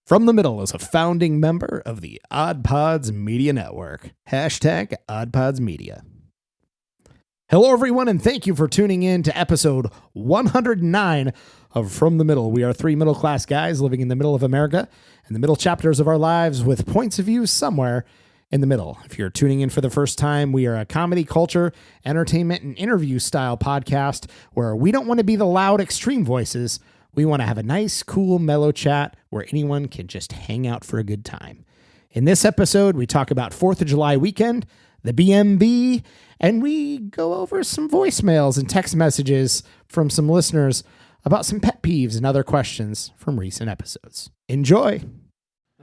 From the Middle is a founding member of the Odd Pods Media Network. Hashtag Odd Pods Media. Hello, everyone, and thank you for tuning in to episode 109 of From the Middle. We are three middle-class guys living in the middle of America and the middle chapters of our lives with points of view somewhere in the middle. If you're tuning in for the first time, we are a comedy, culture, entertainment, and interview style podcast where we don't want to be the loud, extreme voices. We want to have a nice, cool, mellow chat where anyone can just hang out for a good time. In this episode, we talk about 4th of July weekend, the BMV, and we go over some voicemails and text messages from some listeners about some pet peeves and other questions from recent episodes. Enjoy!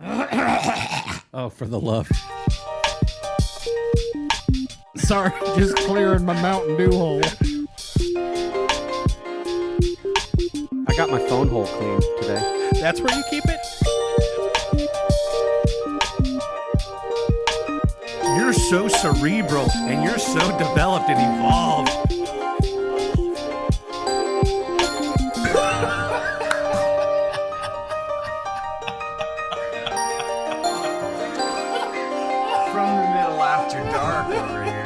Oh, for the love. Sorry, just clearing my Mountain Dew hole. I got my phone hole cleaned today. That's where you keep it? You're so cerebral and you're so developed and evolved. From the Middle after dark over here.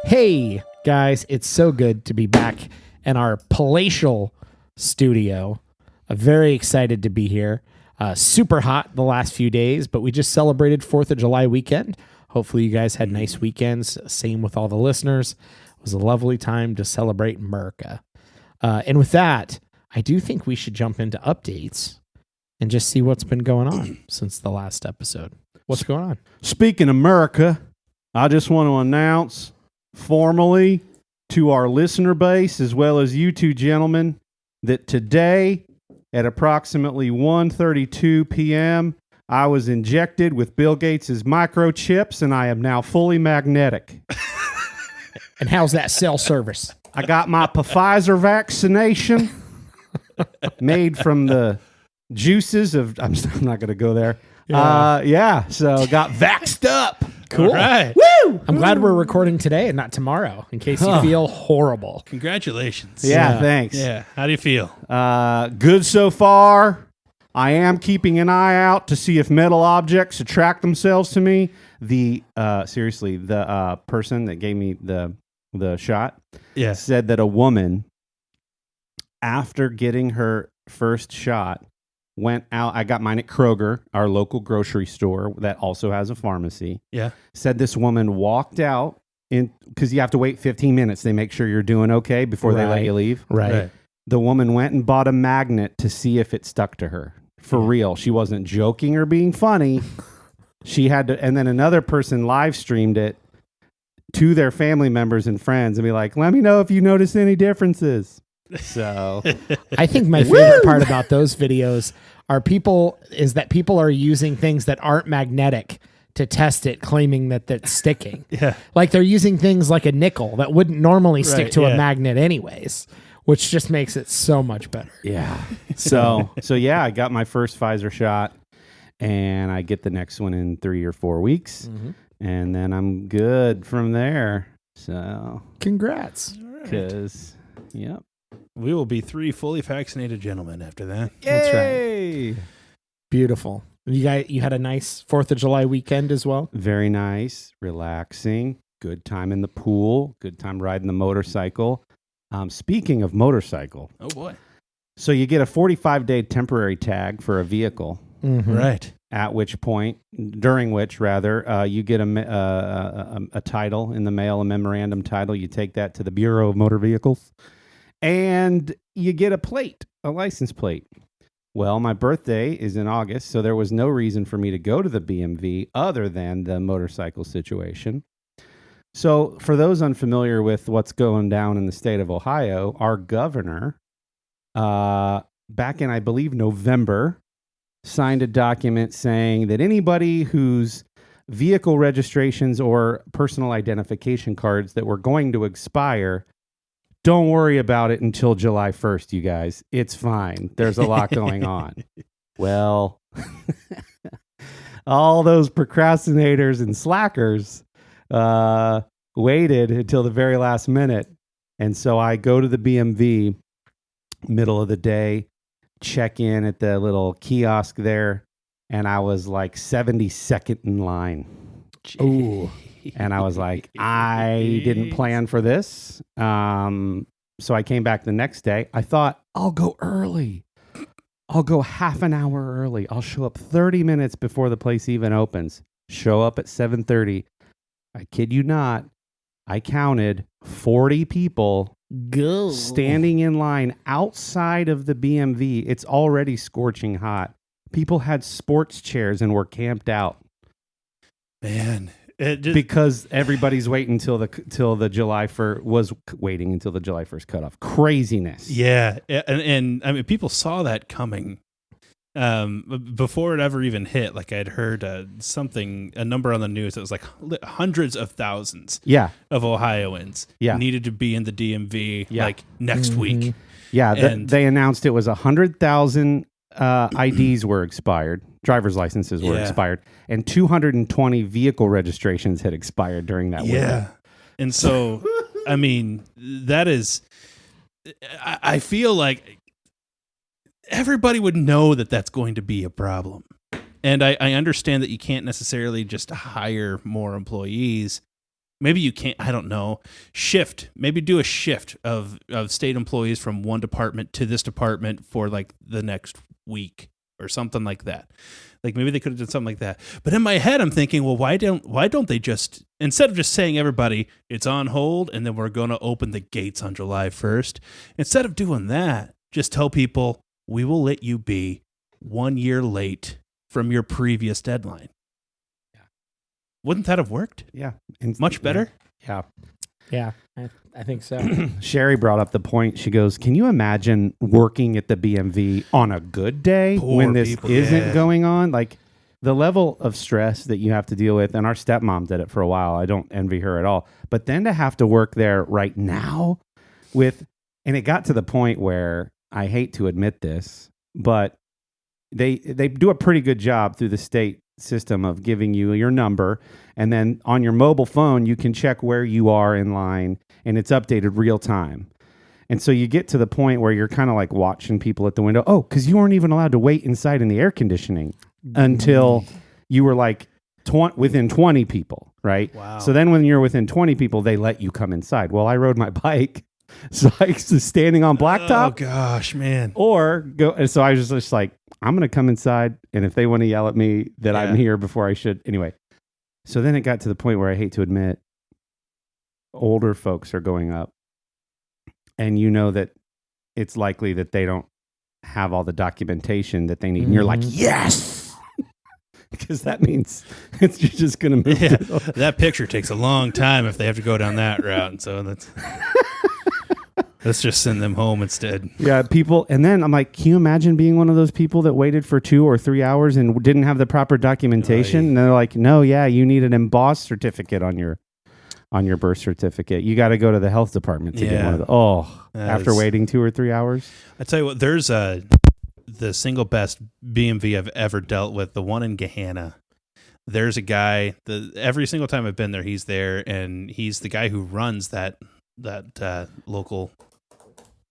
Hey, guys, it's so good to be back in our palatial studio. I'm very excited to be here. Super hot the last few days, but we just celebrated 4th of July weekend. Hopefully you guys had nice weekends. Same with all the listeners. It was a lovely time to celebrate America. And with that, I do think we should jump into updates and just see what's been going on since the last episode. What's going on? Speaking of America, I just want to announce formally to our listener base as well as you two gentlemen that today at approximately 1:32 p.m. I was injected with Bill Gates' microchips and I am now fully magnetic. And how's that cell service? I got my Pfizer vaccination made from the juices of I'm not going to go there. So got vaxxed up. Cool. All right. Woo! I'm glad we're recording today and not tomorrow in case you feel horrible. Congratulations. Yeah, thanks. Yeah. How do you feel? Good so far. I am keeping an eye out to see if metal objects attract themselves to me. The person that gave me the shot said that a woman, after getting her first shot, went out. I got mine at Kroger, our local grocery store that also has a pharmacy. Yeah. Said this woman walked out in because you have to wait 15 minutes. They make sure you're doing okay before they let you leave. Right. The woman went and bought a magnet to see if it stuck to her. For real. She wasn't joking or being funny. She had to, and then another person live streamed it to their family members and friends and be like, let me know if you notice any differences. So I think my favorite part about those videos is that people are using things that aren't magnetic to test it, claiming that that's sticking. Yeah. Like they're using things like a nickel that wouldn't normally stick to a magnet anyways, which just makes it so much better. Yeah. So yeah, I got my first Pfizer shot and I get the next one in 3 or 4 weeks and then I'm good from there. So congrats. Because, yep. We will be 3 fully vaccinated gentlemen after that. That's right. Beautiful. You had a nice 4th of July weekend as well? Very nice, relaxing, good time in the pool, good time riding the motorcycle. Speaking of motorcycle. Oh, boy. So you get a 45-day temporary tag for a vehicle. Mm-hmm. Right. During which, you get a title in the mail, a memorandum title. You take that to the Bureau of Motor Vehicles. And you get a license plate. Well, my birthday is in August, so there was no reason for me to go to the BMV other than the motorcycle situation. So for those unfamiliar with what's going down in the state of Ohio, our governor, back in, I believe, November, signed a document saying that anybody whose vehicle registrations or personal identification cards that were going to expire, don't worry about it until July 1st, you guys. It's fine. There's a lot going on. Well, all those procrastinators and slackers waited until the very last minute. And so I go to the BMV middle of the day, check in at the little kiosk there, and I was like 72nd in line. Ooh. And I was like, I didn't plan for this. So I came back the next day. I thought, I'll go early. I'll go half an hour early. I'll show up 30 minutes before the place even opens. Show up at 7:30. I kid you not. I counted 40 people standing in line outside of the BMV. It's already scorching hot. People had sports chairs and were camped out. Man. Because everybody's waiting till the July 1st was waiting until the July 1st cutoff. Craziness. Yeah, and I mean, people saw that coming before it ever even hit. Like I'd heard a number on the news that was like hundreds of thousands. Of Ohioans. Needed to be in the DMV like next week. Yeah, they announced it was 100,000 IDs were expired. Driver's licenses were expired, and 220 vehicle registrations had expired during that window. And so, I mean, that is, I feel like everybody would know that that's going to be a problem. And I understand that you can't necessarily just hire more employees. Maybe you can't, I don't know, maybe do a shift of state employees from one department to this department for like the next week or something like that. Like maybe they could have done something like that. But in my head, I'm thinking, well, why don't they just, instead of just saying everybody, it's on hold and then we're going to open the gates on July 1st, instead of doing that, just tell people, we will let you be 1 year late from your previous deadline. Yeah. Wouldn't that have worked? Yeah. Much better? Yeah. Yeah, I think so. Sherry brought up the point. She goes, can you imagine working at the BMV on a good day when this isn't going on? Like the level of stress that you have to deal with, and our stepmom did it for a while. I don't envy her at all. But then to have to work there right now and it got to the point where I hate to admit this, but they do a pretty good job through the state system of giving you your number, and then on your mobile phone you can check where you are in line, and it's updated real time. And so you get to the point where you're kind of like watching people at the window. Oh, because you weren't even allowed to wait inside in the air conditioning until you were like within 20 people, right? Wow. So then when you're within 20 people, they let you come inside. Well, I rode my bike, so I was standing on blacktop. Oh gosh, man. Or go. And so I was just like, I'm going to come inside, and if they want to yell at me that I'm here before I should. Anyway, so then it got to the point where I hate to admit, older folks are going up, and you know that it's likely that they don't have all the documentation that they need. And you're like, yes! Because that means you're just going to move. Yeah, that picture takes a long time if they have to go down that route. And so let's just send them home instead. Yeah, people. And then I'm like, can you imagine being one of those people that waited for 2 or 3 hours and didn't have the proper documentation? Right. And they're like, no, you need an embossed certificate on your birth certificate. You got to go to the health department to get one of the. After waiting 2 or 3 hours. I tell you what, there's the single best BMV I've ever dealt with, the one in Gahanna. There's a guy, every single time I've been there, he's there, and he's the guy who runs that local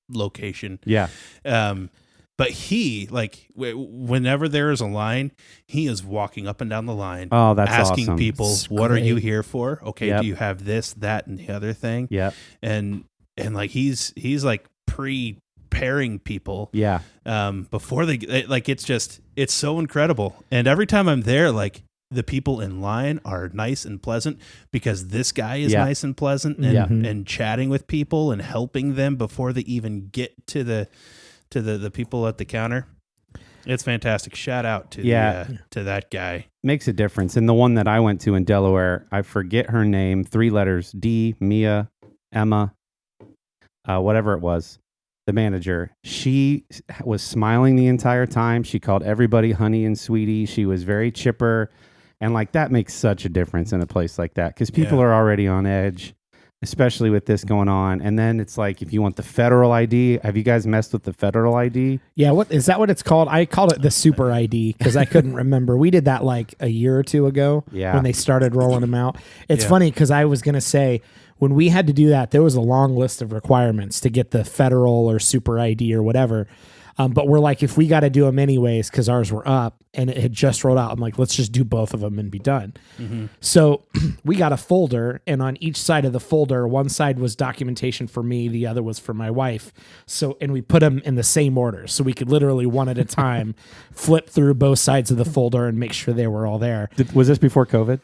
location. Yeah. But he, like, whenever there is a line, he is walking up and down the line. Oh, that's asking awesome. people, That's what great. are you here for? Okay, Yep. do you have this, that, and the other thing? Yep. And like he's like preparing people. Yeah. Before they like, it's so incredible. And every time I'm there, like, the people in line are nice and pleasant because this guy is nice and pleasant and chatting with people and helping them before they even get to the people at the counter. It's fantastic. Shout out to to that guy. Makes a difference. And the one that I went to in Delaware, I forget her name, 3 letters, D, Mia, Emma, whatever it was, the manager. She was smiling the entire time. She called everybody honey and sweetie. She was very chipper. And like that makes such a difference in a place like that because people are already on edge, especially with this going on. And then it's like, if you want the federal ID, have you guys messed with the federal ID? Yeah, what is that? What it's called? I called it the super ID because I couldn't remember. We did that like a year or 2 ago. Yeah. When they started rolling them out. It's funny because I was gonna say when we had to do that, there was a long list of requirements to get the federal or super ID or whatever. But we're like, if we got to do them anyways, because ours were up and it had just rolled out, I'm like, let's just do both of them and be done. So we got a folder, and on each side of the folder, one side was documentation for me, the other was for my wife. So, and we put them in the same order, so we could literally one at a time flip through both sides of the folder and make sure they were all there. Was this before COVID?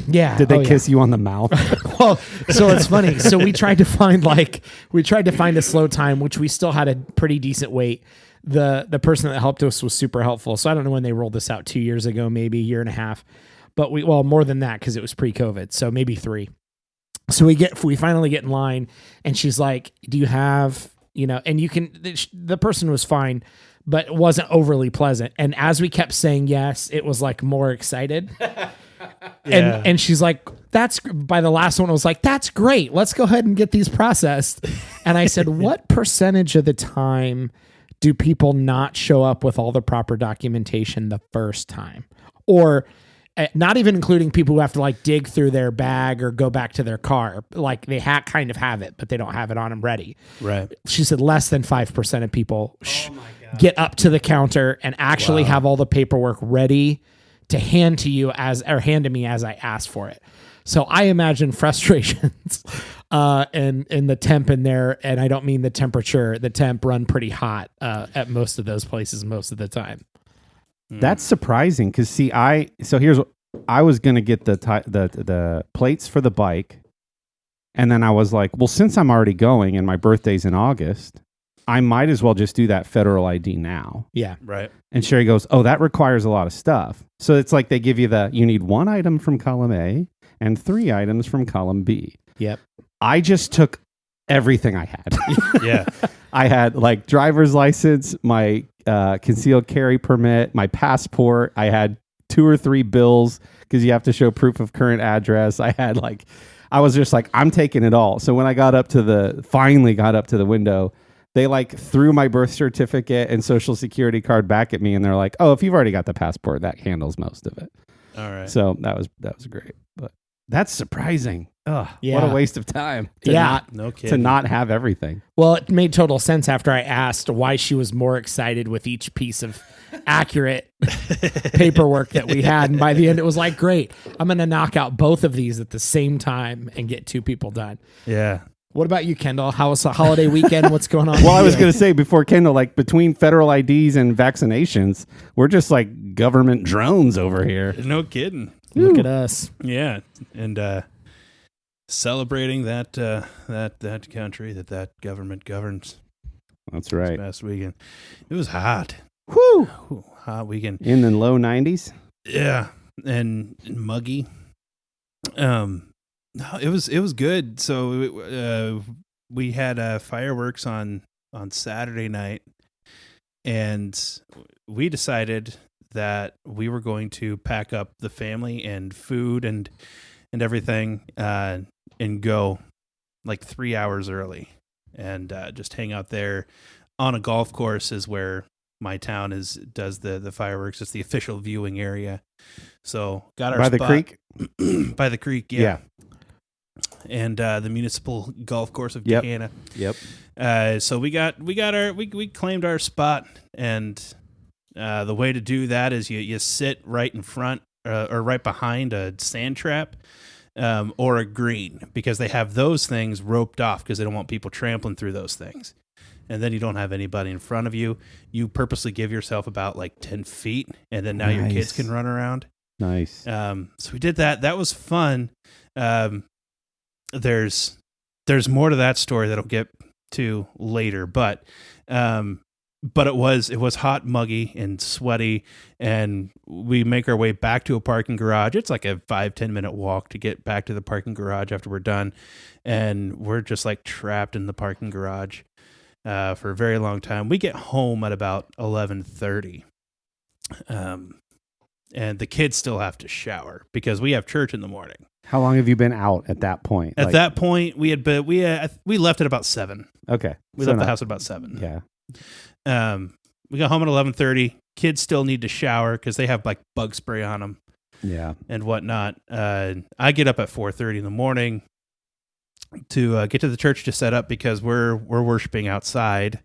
Yeah. Did they kiss you on the mouth? Well, so it's funny. So we tried to find a slow time, which we still had a pretty decent wait. The person that helped us was super helpful. So I don't know when they rolled this out, 2 years ago, maybe a year and a half, but more than that, because it was pre-COVID. So maybe 3. So we finally get in line, and she's like, do you have, and the person was fine, but it wasn't overly pleasant. And as we kept saying yes, it was like more excited. Yeah. And she's like, by the last one, I was like, that's great. Let's go ahead and get these processed. And I said, what percentage of the time do people not show up with all the proper documentation the first time? Or not even including people who have to like dig through their bag or go back to their car. Like they kind of have it, but they don't have it on them ready. Right. She said less than 5% of people get up to the counter and actually have all the paperwork ready to hand to me as I asked for it. So I imagine frustrations and the temp in there, and I don't mean the temperature. The temp run pretty hot at most of those places most of the time. That's surprising because I was gonna get the plates for the bike, and then I was like, well, since I'm already going and my birthday's in August, I might as well just do that federal ID now. Yeah. Right. And Sherry goes, oh, that requires a lot of stuff. So it's like they give you you need 1 item from column A and 3 items from column B. Yep. I just took everything I had. Yeah. I had like driver's license, my concealed carry permit, my passport. I had 2 or 3 bills because you have to show proof of current address. I was just like, I'm taking it all. So when I finally got up to the window, they like threw my birth certificate and social security card back at me, and they're like, "Oh, if you've already got the passport, that handles most of it." All right. So that was great, but that's surprising. Ugh, Yeah. what a waste of time. No kidding. To not have everything. Well, it made total sense after I asked why she was more excited with each piece of accurate paperwork that we had. And by the end, it was like, great, I'm going to knock out both of these at the same time and get 2 people done. Yeah. What about you, Kendall? How was the holiday weekend? What's going on? Well, I was going to say before Kendall, like between federal IDs and vaccinations, we're just like government drones over here. No kidding. Look at us. Yeah. And celebrating that country that government governs. That's right. This past weekend. It was hot. Whew. Ooh, hot weekend. In the low 90s. Yeah. And muggy. No, it was good. So we had fireworks on Saturday night, and we decided that we were going to pack up the family and food and everything and go like 3 hours early and just hang out there on a golf course is where my town does the fireworks. It's the official viewing area. So got our by spot. the creek. By the creek, yeah. And the municipal golf course of Gahanna. Yep. So we claimed our spot, and the way to do that is you sit right in front or right behind a sand trap or a green, because they have those things roped off because they don't want people trampling through those things. And then you don't have anybody in front of you. You purposely give yourself about like 10 feet, and then now your kids can run around. Nice. So we did that. That was fun. There's more to that story that I'll get to later, but it was hot, muggy, and sweaty, and we make our way back to a parking garage. It's like a 5-10 minute walk to get back to the parking garage after we're done, and we're just like trapped in the parking garage for a very long time. We get home at about 11:30. And the kids still have to shower because we have church in the morning. How long have you been out at that point? At that point, we left at about 7. Okay. We left the house at about 7. Yeah. We got home at 11:30. Kids still need to shower because they have like bug spray on them. Yeah. And whatnot. I get up at 4:30 in the morning to get to the church to set up because we're worshiping outside.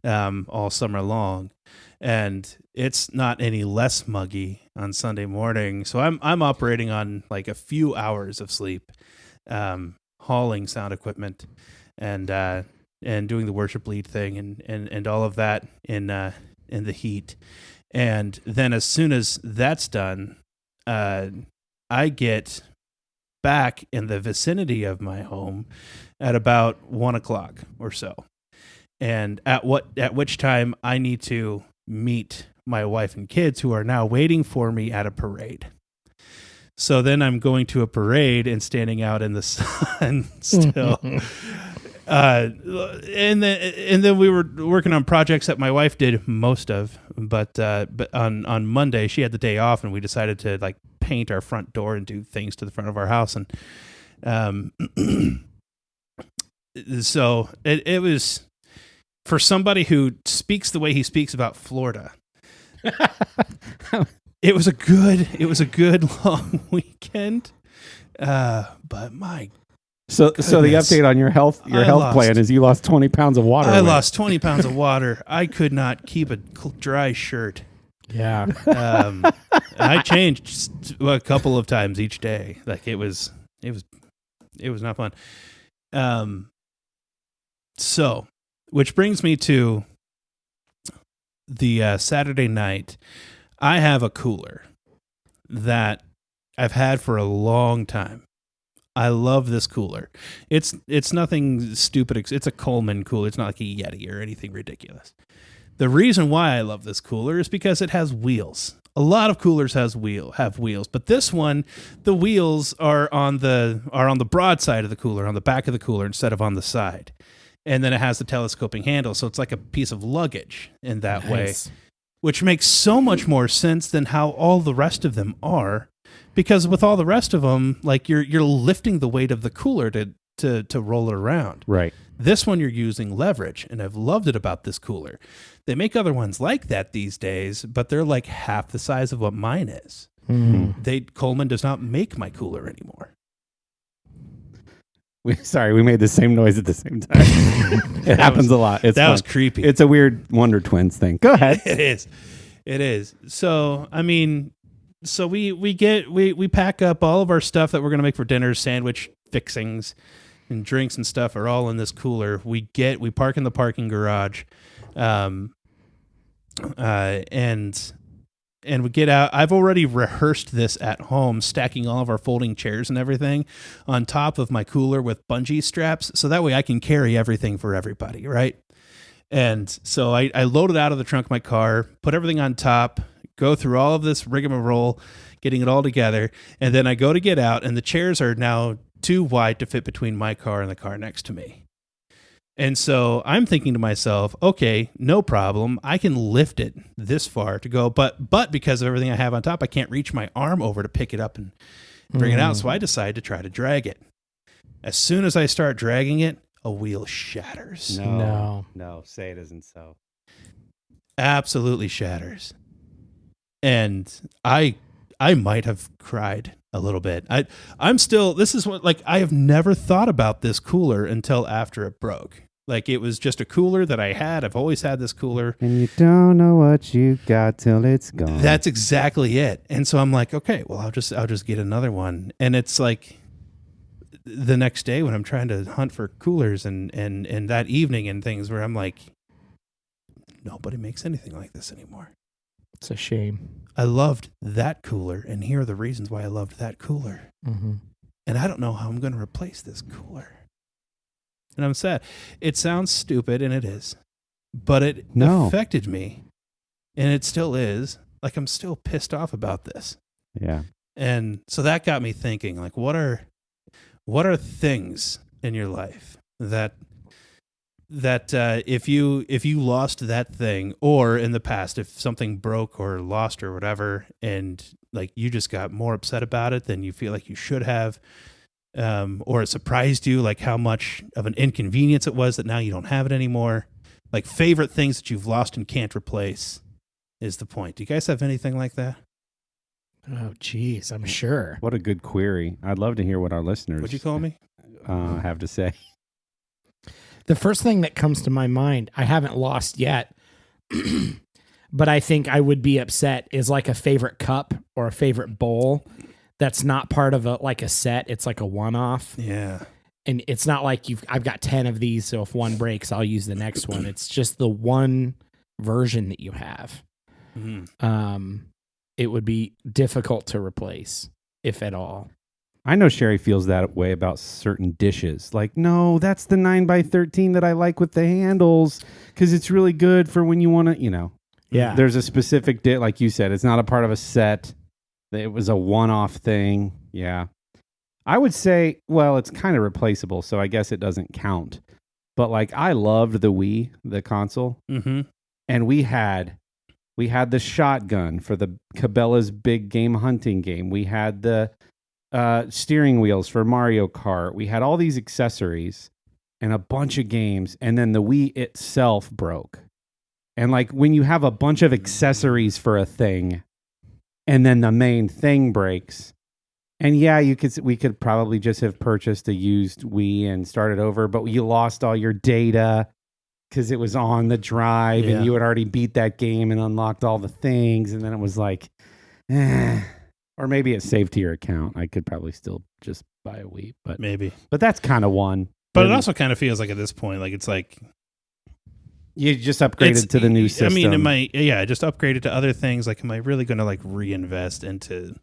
all summer long, and it's not any less muggy on Sunday morning. So I'm operating on like a few hours of sleep, hauling sound equipment, and doing the worship lead thing, and all of that in the heat. And then as soon as that's done, I get back in the vicinity of my home at about 1:00 or so. And at which time I need to meet my wife and kids, who are now waiting for me at a parade. So then I'm going to a parade and standing out in the sun still. And then we were working on projects that my wife did most of, but on Monday she had the day off, and we decided to like paint our front door and do things to the front of our house. And so it was, for somebody who speaks the way he speaks about Florida, it was a good long weekend. But my So the update on your health plan is you lost 20 pounds of water. I lost 20 pounds of water. I could not keep a dry shirt. Yeah. I changed a couple of times each day. Like it was not fun. So, which brings me to the Saturday night. I have a cooler that I've had for a long time. I love this cooler. It's nothing stupid. It's a Coleman cooler. It's not like a Yeti or anything ridiculous. The reason why I love this cooler is because it has wheels. A lot of coolers have wheels, but this one, the wheels are on the broad side of the cooler, on the back of the cooler instead of on the side. And then it has the telescoping handle, so it's like a piece of luggage in that way, which makes so much more sense than how all the rest of them are. Because with all the rest of them, like you're lifting the weight of the cooler to roll it around. Right. This one you're using leverage, and I've loved it about this cooler. They make other ones like that these days, but they're like half the size of what mine is. Mm. Coleman does not make my cooler anymore. We made the same noise at the same time. It happens a lot. That was creepy. It's a weird Wonder Twins thing. Go ahead. It is. So, I mean, so we pack up all of our stuff that we're going to make for dinner, sandwich fixings and drinks and stuff are all in this cooler. We park in the parking garage, and we get out. I've already rehearsed this at home, stacking all of our folding chairs and everything on top of my cooler with bungee straps, so that way I can carry everything for everybody, right? And so I loaded out of the trunk of my car, put everything on top, go through all of this rigmarole, getting it all together, and then I go to get out, and the chairs are now too wide to fit between my car and the car next to me. And so I'm thinking to myself, okay, no problem. I can lift it this far to go, but because of everything I have on top, I can't reach my arm over to pick it up and bring it out. So I decide to try to drag it. As soon as I start dragging it, a wheel shatters. No, say it isn't so. Absolutely shatters. And I might have cried a little bit. I'm still, this is what, like, I have never thought about this cooler until after it broke. Like, it was just a cooler that I had. I've always had this cooler. And you don't know what you got till it's gone. That's exactly it. And so I'm like, okay, well, I'll just get another one. And it's like the next day when I'm trying to hunt for coolers and that evening and things where I'm like, nobody makes anything like this anymore. It's a shame. I loved that cooler, and here are the reasons why I loved that cooler. Mm-hmm. And I don't know how I'm going to replace this cooler. And I'm sad. It sounds stupid, and it is. But it affected me, and it still is. Like, I'm still pissed off about this. Yeah. And so that got me thinking, like, what are things in your life that if you lost that thing, or in the past, if something broke or lost or whatever, and like you just got more upset about it than you feel like you should have, or it surprised you, like how much of an inconvenience it was that now you don't have it anymore, like favorite things that you've lost and can't replace is the point. Do you guys have anything like that? Oh, geez, I'm sure. What a good query. I'd love to hear what our listeners What'd you call me? have to say. The first thing that comes to my mind, I haven't lost yet, but I think I would be upset, is like a favorite cup or a favorite bowl that's not part of a set. It's like a one-off. Yeah. And it's not like I've got 10 of these, so if one breaks, I'll use the next one. It's just the one version that you have. Mm-hmm. It would be difficult to replace, if at all. I know Sherry feels that way about certain dishes. Like, no, that's the 9x13 that I like with the handles because it's really good for when you want to, Yeah. There's a specific dish, like you said, it's not a part of a set. It was a one-off thing. Yeah. I would say, well, it's kind of replaceable, so I guess it doesn't count. But like, I loved the Wii, the console, and we had the shotgun for the Cabela's big game hunting game. We had the steering wheels for Mario Kart. We had all these accessories and a bunch of games, and then the Wii itself broke. And like, when you have a bunch of accessories for a thing, and then the main thing breaks. And yeah, we could probably just have purchased a used Wii and started over, but you lost all your data because it was on the drive and you had already beat that game and unlocked all the things. And then it was like, or maybe it saved to your account. I could probably still just buy a Wii, but Maybe. But that's kind of one. But it also kind of feels like at this point, like it's like you just upgraded to the new system. I mean, just upgraded to other things. Like, am I really going to like reinvest into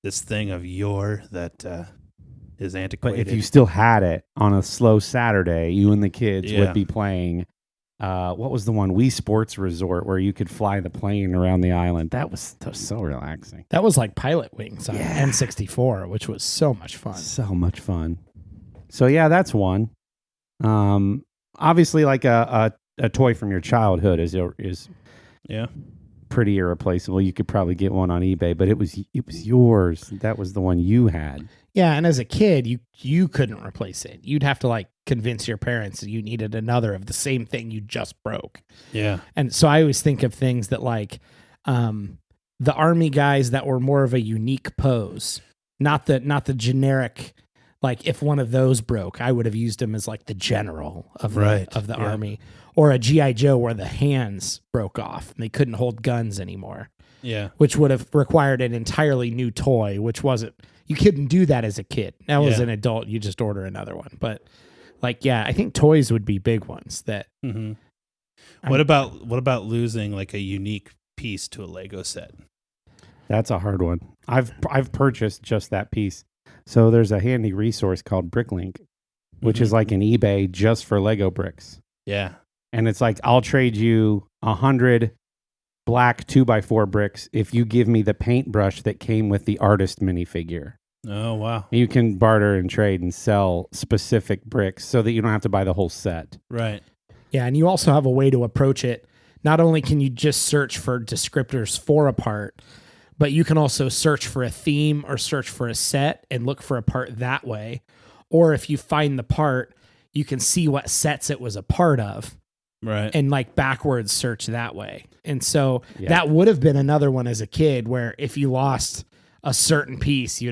this thing of yore that is antiquated? But if you still had it on a slow Saturday, you and the kids would be playing. What was the one? Wii Sports Resort, where you could fly the plane around the island. That was so relaxing. That was like Pilot Wings on N64, which was so much fun. So much fun. So yeah, that's one. Obviously, like a toy from your childhood is pretty irreplaceable. You could probably get one on eBay, but it was yours. That was the one you had. Yeah, and as a kid, you couldn't replace it. You'd have to like convince your parents that you needed another of the same thing you just broke. Yeah. And so I always think of things that like the army guys that were more of a unique pose, not the generic. Like if one of those broke, I would have used him as like the general of the army, or a G.I. Joe where the hands broke off and they couldn't hold guns anymore. Yeah. Which would have required an entirely new toy, which wasn't, you couldn't do that as a kid. Now as an adult, you just order another one. But like, yeah, I think toys would be big ones that. Mm-hmm. What about losing like a unique piece to a Lego set? That's a hard one. I've purchased just that piece. So there's a handy resource called Bricklink, which is like an eBay just for Lego bricks. Yeah. And it's like, I'll trade you 100 black 2x4 bricks if you give me the paintbrush that came with the artist minifigure. Oh, wow. You can barter and trade and sell specific bricks so that you don't have to buy the whole set. Right. Yeah, and you also have a way to approach it. Not only can you just search for descriptors for a part, but you can also search for a theme or search for a set and look for a part that way. Or if you find the part, you can see what sets it was a part of. Right. And like backwards search that way. And so that would have been another one as a kid where if you lost a certain piece, you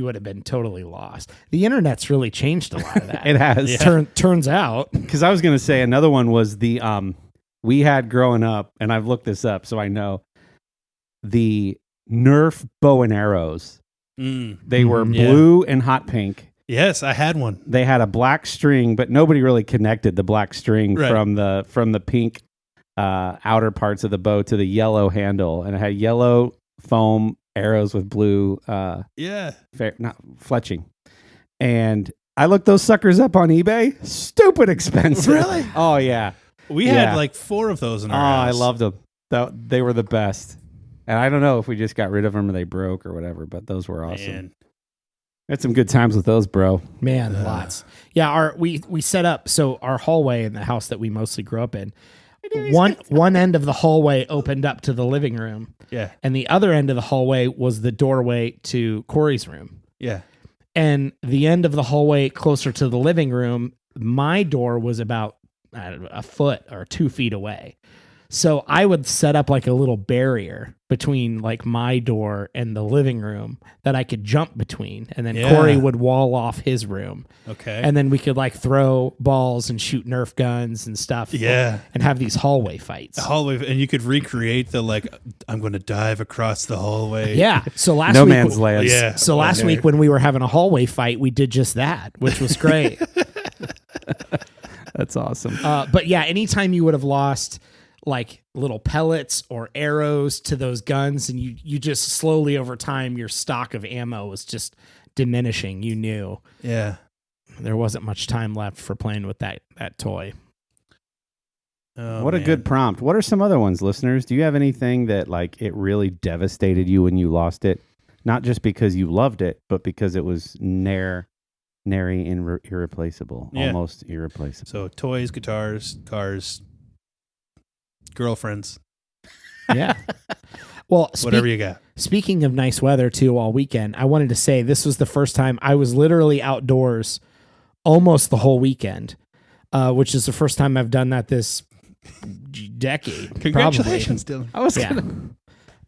would have been totally lost. The internet's really changed a lot of that. It has. Yeah. Turns out. Because I was going to say another one was the we had growing up, and I've looked this up so I know, the Nerf bow and arrows. They were blue and hot pink. Yes, I had one. They had a black string, but nobody really connected the black string from the pink outer parts of the bow to the yellow handle, and it had yellow foam arrows with blue not fletching. And I looked those suckers up on eBay. Stupid expensive. Really? Oh yeah. We had like 4 of those in our house. I loved them. They were the best. And I don't know if we just got rid of them or they broke or whatever, but those were awesome. Man. Had some good times with those, bro. Man, lots. Yeah, we set up, so our hallway in the house that we mostly grew up in, one end of the hallway opened up to the living room. Yeah. And the other end of the hallway was the doorway to Kory's room. Yeah. And the end of the hallway closer to the living room, my door was about a foot or 2 feet away. So I would set up like a little barrier between like my door and the living room that I could jump between. And then Yeah. Kory would wall off his room. Okay. And then we could like throw balls and shoot Nerf guns and stuff. Yeah. And have these hallway fights. The hallway, and you could recreate the like, I'm going to dive across the hallway. Yeah. So last No week, man's land. Yeah. So last week when we were having a hallway fight, we did just that, which was great. That's awesome. But yeah, anytime you would have lost like little pellets or arrows to those guns, and you just slowly over time, your stock of ammo was just diminishing. You knew Yeah. there wasn't much time left for playing with that toy. Oh, What a man. good prompt. What are some other ones, listeners? Do you have anything that like it really devastated you when you lost it? Not just because you loved it, but because it was nary irreplaceable, Yeah. almost irreplaceable. So toys, guitars, cars, girlfriends, Yeah. Well, whatever you got. speaking of nice weather too, all weekend, I wanted to say this was the first time I was literally outdoors almost the whole weekend, which is the first time I've done that this decade. Congratulations, Dylan. I was Probably. Yeah.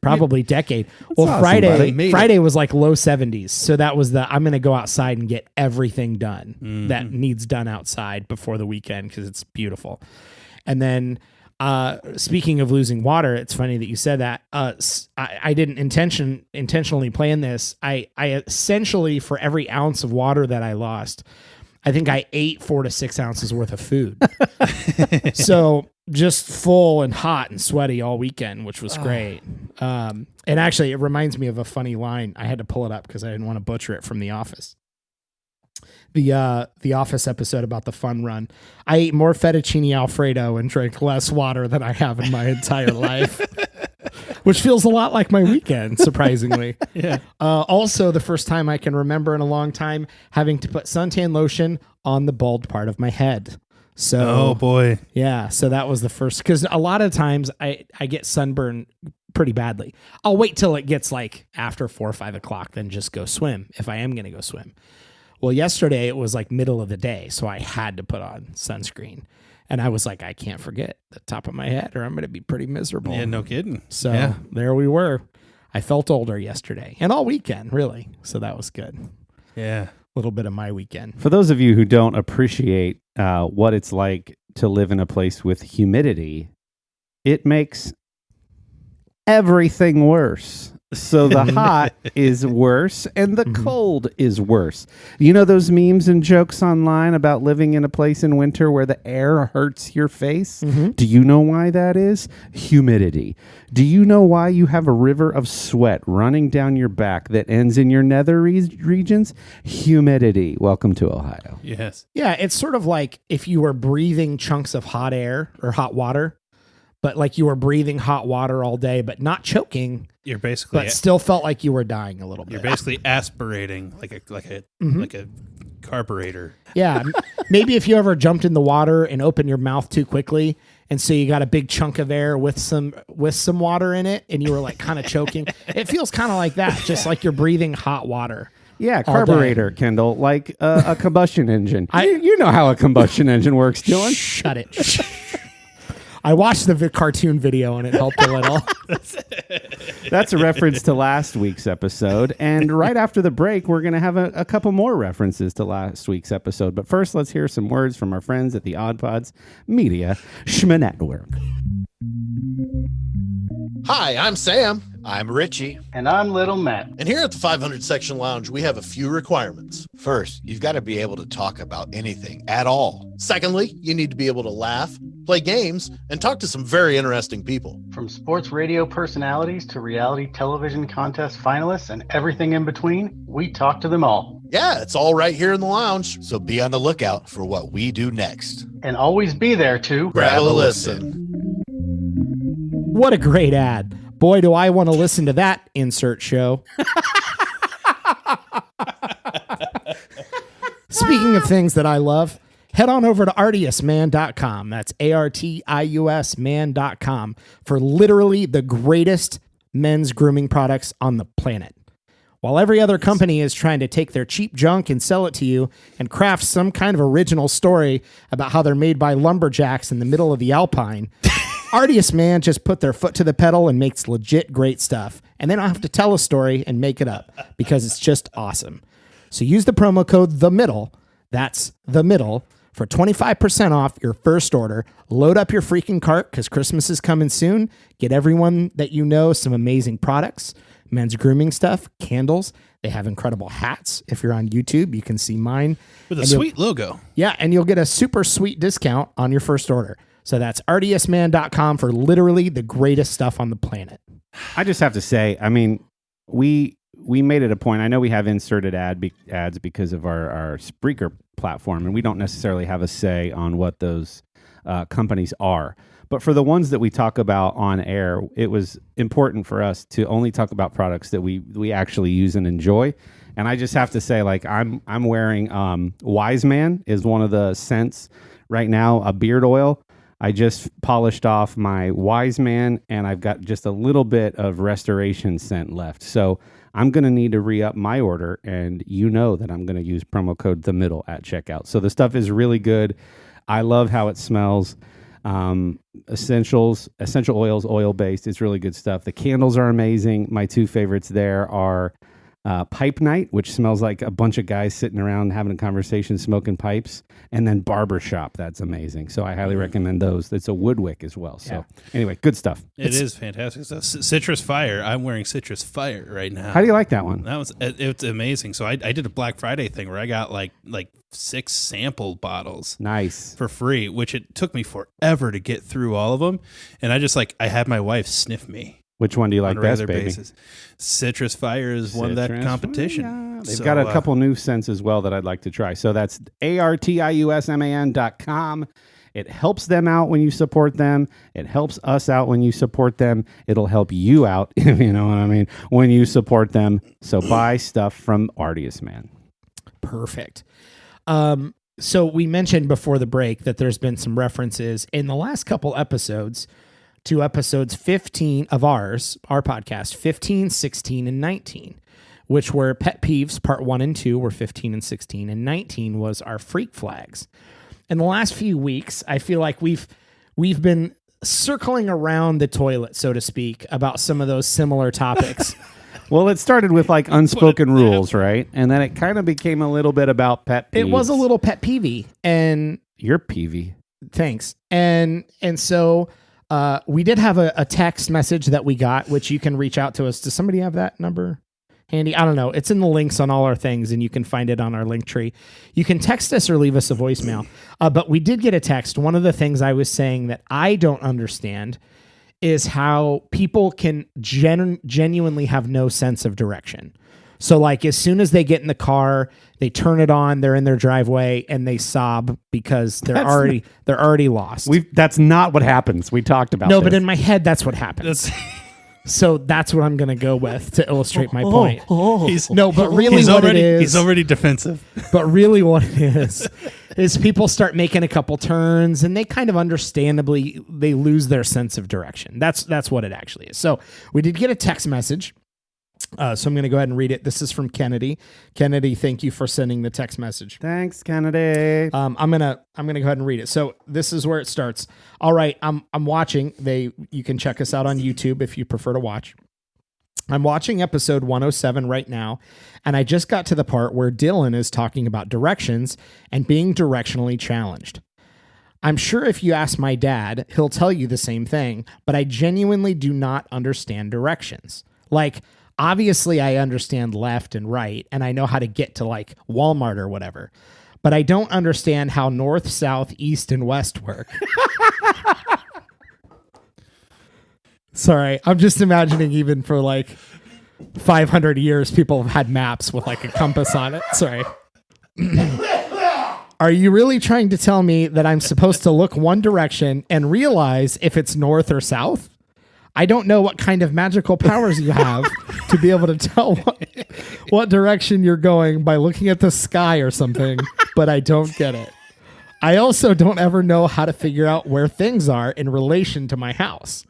Probably decade. Well, awesome, buddy. Friday Made it. Friday was like low 70s. So that was I'm going to go outside and get everything done that needs done outside before the weekend because it's beautiful. And then speaking of losing water, it's funny that you said that. I didn't intentionally plan this. I essentially, for every ounce of water that I lost, I think I ate 4 to 6 ounces worth of food. So just full and hot and sweaty all weekend, which was great. And actually, it reminds me of a funny line. I had to pull it up because I didn't want to butcher it from The Office. The Office episode about the fun run. I ate more fettuccine Alfredo and drank less water than I have in my entire life, which feels a lot like my weekend, surprisingly. Yeah. Also, the first time I can remember in a long time having to put suntan lotion on the bald part of my head. So, Oh boy. yeah, so that was the first, because a lot of times I get sunburn pretty badly. I'll wait till it gets like after 4 or 5 o'clock, then just go swim if I am going to go swim. Well, yesterday it was like middle of the day, so I had to put on sunscreen. And I was like, I can't forget the top of my head or I'm going to be pretty miserable. Yeah, no kidding. So Yeah. there we were. I felt older yesterday and all weekend, really. So that was good. Yeah. A little bit of my weekend. For those of you who don't appreciate what it's like to live in a place with humidity, it makes everything worse. So the hot is worse and the cold is worse. You know those memes and jokes online about living in a place in winter where the air hurts your face? Do you know why that is? Humidity. Do you know why you have a river of sweat running down your back that ends in your nether regions? Humidity. Welcome to Ohio. Yes. Yeah, it's sort of like if you were breathing chunks of hot air or hot water, but like you were breathing hot water all day, but not choking, You're basically but still felt like you were dying a little bit. you're basically aspirating like a carburetor. Yeah. Maybe if you ever jumped in the water and opened your mouth too quickly, and so you got a big chunk of air with some water in it, and you were like kind of choking. It feels kind of like that, just like you're breathing hot water. Yeah, all carburetor, day. Kendall, like a combustion engine. I- you know how a combustion engine works, Dylan. Shut it. I watched the cartoon video and it helped a little. That's a reference to last week's episode. And right after the break, we're going to have a couple more references to last week's episode. But first, let's hear some words from our friends at the Odd Pods Media Network. Hi, I'm Sam, I'm Richie. And I'm Little Matt. and here at the 500 Section Lounge, we have a few requirements. First, you've got to be able to talk about anything at all. Secondly, you need to be able to laugh, play games, and talk to some very interesting people. From sports radio personalities to reality television contest finalists and everything in between, we talk to them all. Yeah, it's all right here in the lounge. So be on the lookout for what we do next. And always be there to Grab a listen. What a great ad. Boy, do I want to listen to that insert show. Speaking of things that I love, head on over to ARTIUSMAN.com. That's ARTIUSMAN.com for literally the greatest men's grooming products on the planet. While every other company is trying to take their cheap junk and sell it to you and craft some kind of original story about how they're made by lumberjacks in the middle of the Alpine, ARTIUSMAN just put their foot to the pedal and makes legit great stuff. And they don't have to tell a story and make it up because it's just awesome. So use the promo code THEMIDDLE, that's the middle, for 25% off your first order. Load up your freaking cart because Christmas is coming soon. Get everyone that you know some amazing products, men's grooming stuff, candles. They have incredible hats. If you're on YouTube, you can see mine. With a sweet logo. Yeah, and you'll get a super sweet discount on your first order. So that's artiusman.com for literally the greatest stuff on the planet. I just have to say, I mean, we made it a point. I know we have inserted ads because of our Spreaker platform, and we don't necessarily have a say on what those companies are. But for the ones that we talk about on air, it was important for us to only talk about products that we actually use and enjoy. And I just have to say, like, I'm wearing Wise Man is one of the scents right now, a beard oil. I just polished off my Wise Man, and I've got just a little bit of restoration scent left. So I'm going to need to re-up my order, and you know that I'm going to use promo code THEMIDDLE at checkout. So the stuff is really good. I love how it smells. Essential oils, oil-based. It's really good stuff. The candles are amazing. My two favorites there are Pipe Night, which smells like a bunch of guys sitting around having a conversation, smoking pipes, and then Barbershop. That's amazing. So I highly recommend those. It's a wood wick as well. So anyway, good stuff. It is fantastic stuff. Citrus Fire. I'm wearing Citrus Fire right now. How do you like that one? It's amazing. So I did a Black Friday thing where I got like 6 sample bottles. Nice. For free, which it took me forever to get through all of them. And I had my wife sniff me. Which one do you like best, baby? Basis. Citrus Fire has won that competition. Yeah. They've got a couple new scents as well that I'd like to try. So that's ARTIUSMAN.com. It helps them out when you support them. It helps us out when you support them. It'll help you out, if you know what I mean, when you support them. So buy stuff from ARTIUSMAN. Perfect. So we mentioned before the break that there's been some references in the last couple episodes to episodes 15 of our podcast, 15, 16, and 19, which were Pet Peeves, part 1 and 2 were 15 and 16, and 19 was our freak flags. In the last few weeks, I feel like we've been circling around the toilet, so to speak, about some of those similar topics. Well, it started with like unspoken rules, right? And then it kind of became a little bit about pet peeves. It was a little pet peevy, and you're peevy. Thanks. And so we did have a text message that we got, which you can reach out to us. Does somebody have that number handy? I don't know. It's in the links on all our things, and you can find it on our Linktree. You can text us or leave us a voicemail. But we did get a text. One of the things I was saying that I don't understand is how people can genuinely have no sense of direction. So like as soon as they get in the car, they turn it on, they're in their driveway, and they sob because they're already lost. That's not what happens. We talked about No, but in my head, that's what happens. So that's what I'm going to go with to illustrate my point. He's already defensive. But really what it is people start making a couple turns and they kind of understandably, they lose their sense of direction. That's what it actually is. So we did get a text message. So I'm going to go ahead and read it. This is from Kennedy. Kennedy, thank you for sending the text message. Thanks, Kennedy. I'm gonna go ahead and read it. So this is where it starts. All right, I'm watching. You can check us out on YouTube if you prefer to watch. I'm watching episode 107 right now, and I just got to the part where Dylan is talking about directions and being directionally challenged. I'm sure if you ask my dad, he'll tell you the same thing, but I genuinely do not understand directions. Like, obviously, I understand left and right, and I know how to get to like Walmart or whatever, but I don't understand how north, south, east, and west work. Sorry, I'm just imagining even for like 500 years, people have had maps with like a compass on it. Sorry. Are you really trying to tell me that I'm supposed to look one direction and realize if it's north or south? I don't know what kind of magical powers you have to be able to tell what direction you're going by looking at the sky or something, but I don't get it. I also don't ever know how to figure out where things are in relation to my house.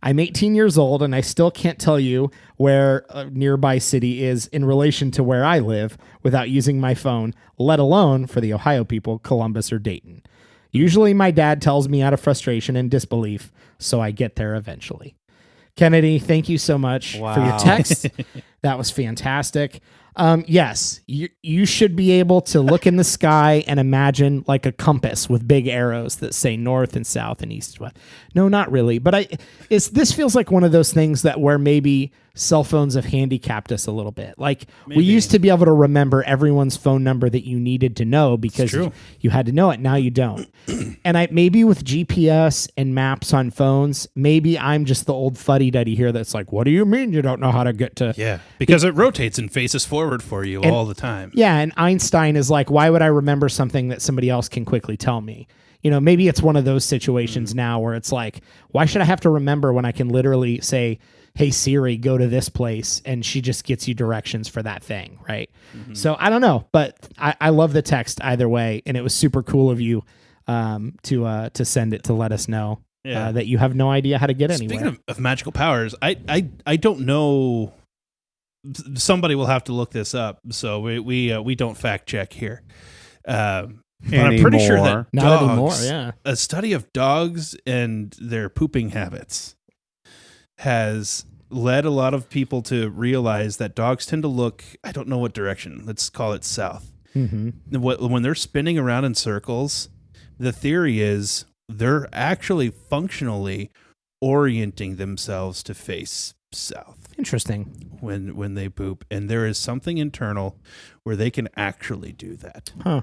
I'm 18 years old and I still can't tell you where a nearby city is in relation to where I live without using my phone, let alone for the Ohio people, Columbus or Dayton. Usually my dad tells me out of frustration and disbelief, so I get there eventually. Kennedy, thank you so much for your Wow. text. That was fantastic. Yes, you should be able to look in the sky and imagine like a compass with big arrows that say north and south and east and west. No, not really. But this feels like one of those things that where maybe cell phones have handicapped us a little bit. Like we Maybe. used to be able to remember everyone's phone number that you needed to know because true. you had to know it. Now you don't. And maybe with GPS and maps on phones, maybe I'm just the old fuddy-duddy here that's like, what do you mean you don't know how to get to... Yeah, because it rotates and faces forward for you all the time. Yeah, and Einstein is like, why would I remember something that somebody else can quickly tell me? You know, maybe it's one of those situations now where it's like, why should I have to remember when I can literally say, hey, Siri, go to this place, and she just gets you directions for that thing, right? So I don't know, but I love the text either way, and it was super cool of you to send it to let us know that you have no idea how to get anywhere. Speaking of magical powers, I don't know. Somebody will have to look this up, so we don't fact check here. But I'm pretty sure that Not anymore, dogs, yeah. a study of dogs and their pooping habits has led a lot of people to realize that dogs tend to look, I don't know what direction, let's call it south. Mm-hmm. When they're spinning around in circles, the theory is they're actually functionally orienting themselves to face south Interesting. when they poop, and there is something internal where they can actually do that. Huh.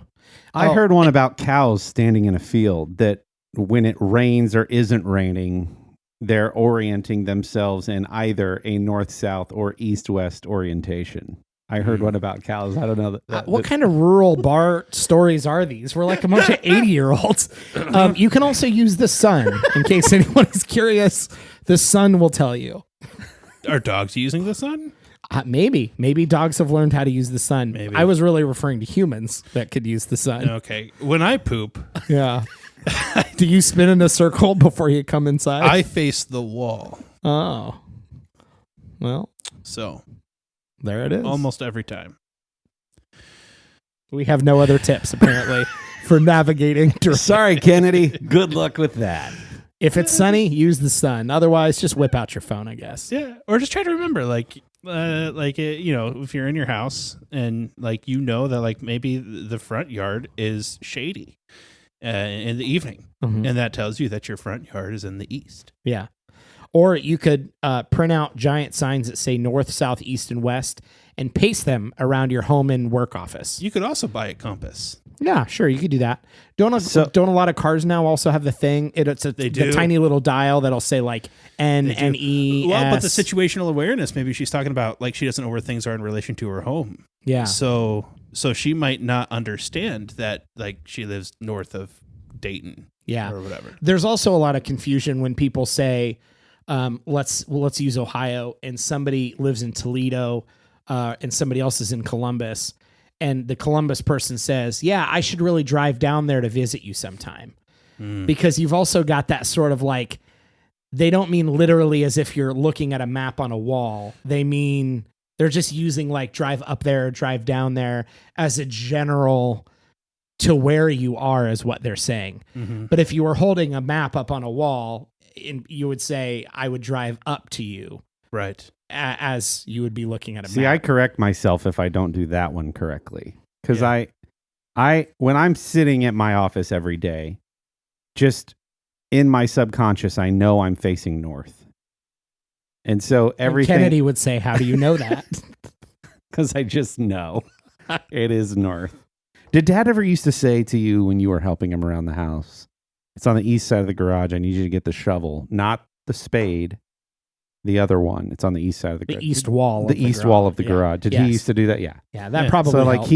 I heard one about cows standing in a field that when it rains or isn't raining, they're orienting themselves in either a north-south or east-west orientation. I heard one about cows. I don't know. What kind of rural bar stories are these? We're like a bunch of 80-year-olds. You can also use the sun, in case anyone is curious. The sun will tell you. Are dogs using the sun? Maybe dogs have learned how to use the sun. Maybe. I was really referring to humans that could use the sun. Okay. When I poop, Yeah. Do you spin in a circle before you come inside? I face the wall. Oh. Well, So there it is. almost every time. We have no other tips, apparently, for navigating. Sorry, Kennedy. Good luck with that. If it's sunny, use the sun. Otherwise, just whip out your phone, I guess. Yeah. Or just try to remember, if you're in your house and that like maybe the front yard is shady in the evening, Mhm. and that tells you that your front yard is in the east. Yeah. Or you could print out giant signs that say north, south, east, and west and paste them around your home and work office. You could also buy a compass. Yeah, sure. You could do that. Don't a lot of cars now also have the thing? They do. The tiny little dial that'll say like N, They do. N, E, Well, but the S. situational awareness, maybe she's talking about like she doesn't know where things are in relation to her home. Yeah. So she might not understand that like she lives north of Dayton. Yeah. Or whatever. There's also a lot of confusion when people say, let's use Ohio, and somebody lives in Toledo, and somebody else is in Columbus, and the Columbus person says, yeah, I should really drive down there to visit you sometime. Because you've also got that sort of like, they don't mean literally as if you're looking at a map on a wall. They mean they're just using like drive up there, drive down there as a general to where you are is what they're saying. Mm-hmm. But if you were holding a map up on a wall, you would say, I would drive up to you. Right. As you would be looking at a See, I map. correct myself if I don't do that one correctly. Because I when I'm sitting at my office every day, just in my subconscious, I know I'm facing north. And so And everything... Kennedy would say, how do you know that? Because I just know it is north. Did Dad ever used to say to you when you were helping him around the house, it's on the east side of the garage, I need you to get the shovel, not the spade, the other one. It's on the east side of the garage. The east wall. The of east garage. wall of the Yeah. garage. Did Yes. he used to do that? Yeah. Yeah, that Yeah. probably So like helped.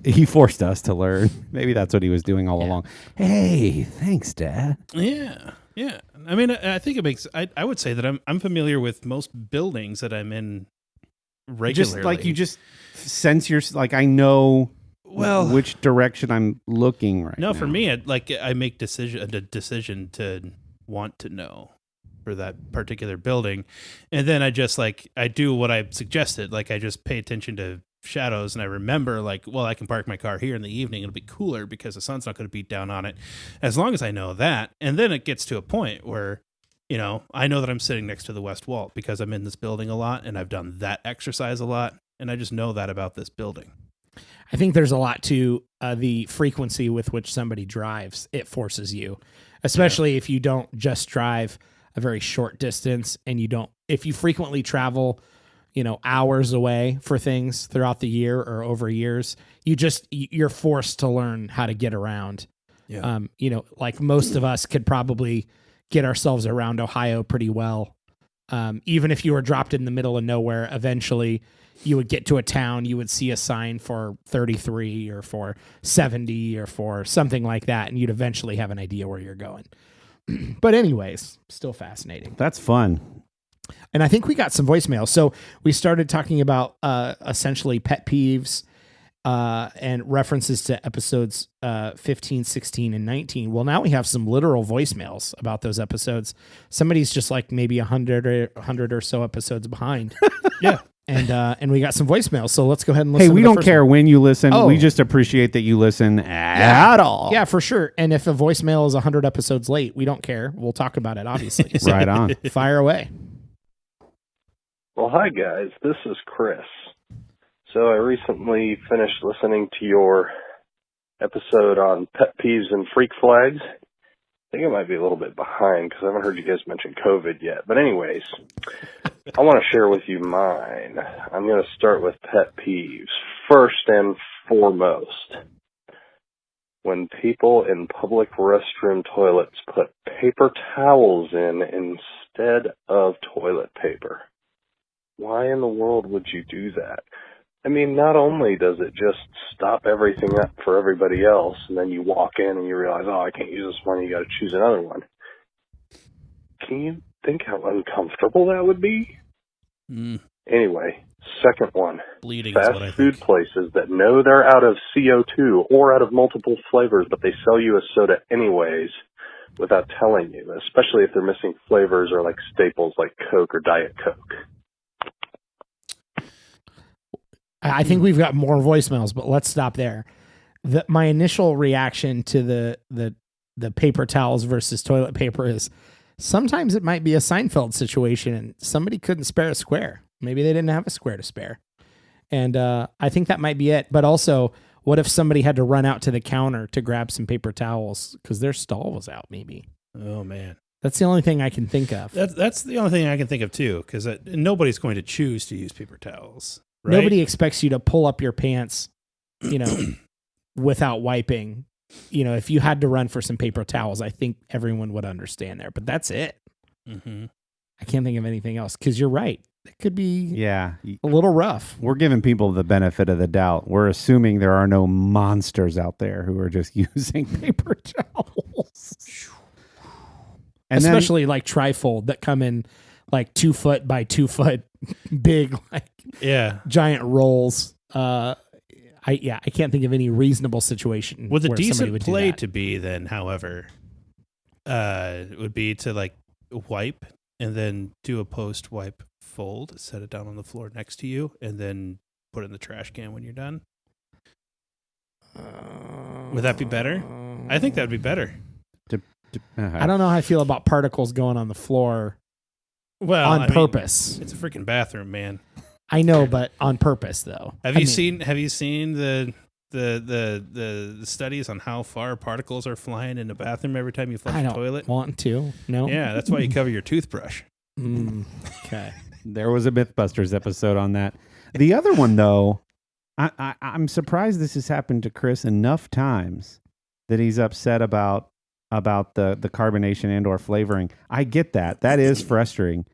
he forced us to learn. Maybe that's what he was doing all Yeah. along. Hey, thanks, Dad. Yeah. Yeah. I mean, I think it makes, I would say that I'm familiar with most buildings that I'm in regularly. Just like you just sense your I know which direction I'm looking right now. No, for me, I make a decision to want to know for that particular building, and then I just I do what I suggested. Like I just pay attention to shadows, and I remember like, well, I can park my car here in the evening. It'll be cooler because the sun's not going to beat down on it. As long as I know that. And then it gets to a point where, you know, I know that I'm sitting next to the west wall because I'm in this building a lot and I've done that exercise a lot. And I just know that about this building. I think there's a lot to the frequency with which somebody drives. It forces you, especially if you don't just drive a very short distance and if you frequently travel, you know, hours away for things throughout the year or over years, you're forced to learn how to get around. Yeah. You know, like most of us could probably get ourselves around Ohio pretty well. Even if you were dropped in the middle of nowhere, eventually you would get to a town, you would see a sign for 33 or for 70 or for something like that, and you'd eventually have an idea where you're going. But anyways, still fascinating. That's fun. And I think we got some voicemails. So we started talking about essentially pet peeves and references to episodes 15, 16, and 19. Well, now we have some literal voicemails about those episodes. Somebody's just like maybe 100 or so episodes behind. Yeah. And we got some voicemails. So let's go ahead and listen. Hey, we to the don't first care one. when you listen. Oh. We just appreciate that you listen at all. Yeah, for sure. And if a voicemail is 100 episodes late, we don't care. We'll talk about it, obviously. So Right on. fire away. Well, hi guys, this is Chris. So I recently finished listening to your episode on pet peeves and freak flags. I think I might be a little bit behind because I haven't heard you guys mention COVID yet. But anyways, I want to share with you mine. I'm going to start with pet peeves. First and foremost, when people in public restroom toilets put paper towels in instead of toilet paper. Why in the world would you do that? I mean, not only does it just stop everything up for everybody else, and then you walk in and you realize, oh, I can't use this one, you got to choose another one. Can you think how uncomfortable that would be? Anyway, second one. Bleeding is what I Fast food think. places that know they're out of CO2 or out of multiple flavors, but they sell you a soda anyways without telling you, especially if they're missing flavors or like staples like Coke or Diet Coke. I think we've got more voicemails, but let's stop there. My initial reaction to the paper towels versus toilet paper is sometimes it might be a Seinfeld situation and somebody couldn't spare a square. Maybe they didn't have a square to spare. And I think that might be it. But also, what if somebody had to run out to the counter to grab some paper towels because their stall was out maybe? Oh, man. That's the only thing I can think of. That's the only thing I can think of, too, because nobody's going to choose to use paper towels. Right? Nobody expects you to pull up your pants, you know, without wiping. You know, if you had to run for some paper towels, I think everyone would understand there. But that's it. Mm-hmm. I can't think of anything else because you're right. It could be Yeah. a little rough. We're giving people the benefit of the doubt. We're assuming there are no monsters out there who are just using paper towels. And especially like trifold that come in like 2 foot by 2 foot big, like giant rolls. I can't think of any reasonable situation. With a where somebody decent would do play that. to be, then, however, would be to like wipe and then do a post wipe fold, set it down on the floor next to you, and then put it in the trash can when you're done. Would that be better? I think that would be better. I don't know how I feel about particles going on the floor. Well, on purpose. It's a freaking bathroom, man. I know, but on purpose though. Have you seen the studies on how far particles are flying in the bathroom every time you flush the toilet? Want to? No. Yeah, that's why you cover your toothbrush. Okay. There was a Mythbusters episode on that. The other one, though, I'm surprised this has happened to Chris enough times that he's upset about the carbonation and or flavoring. I get that. That is frustrating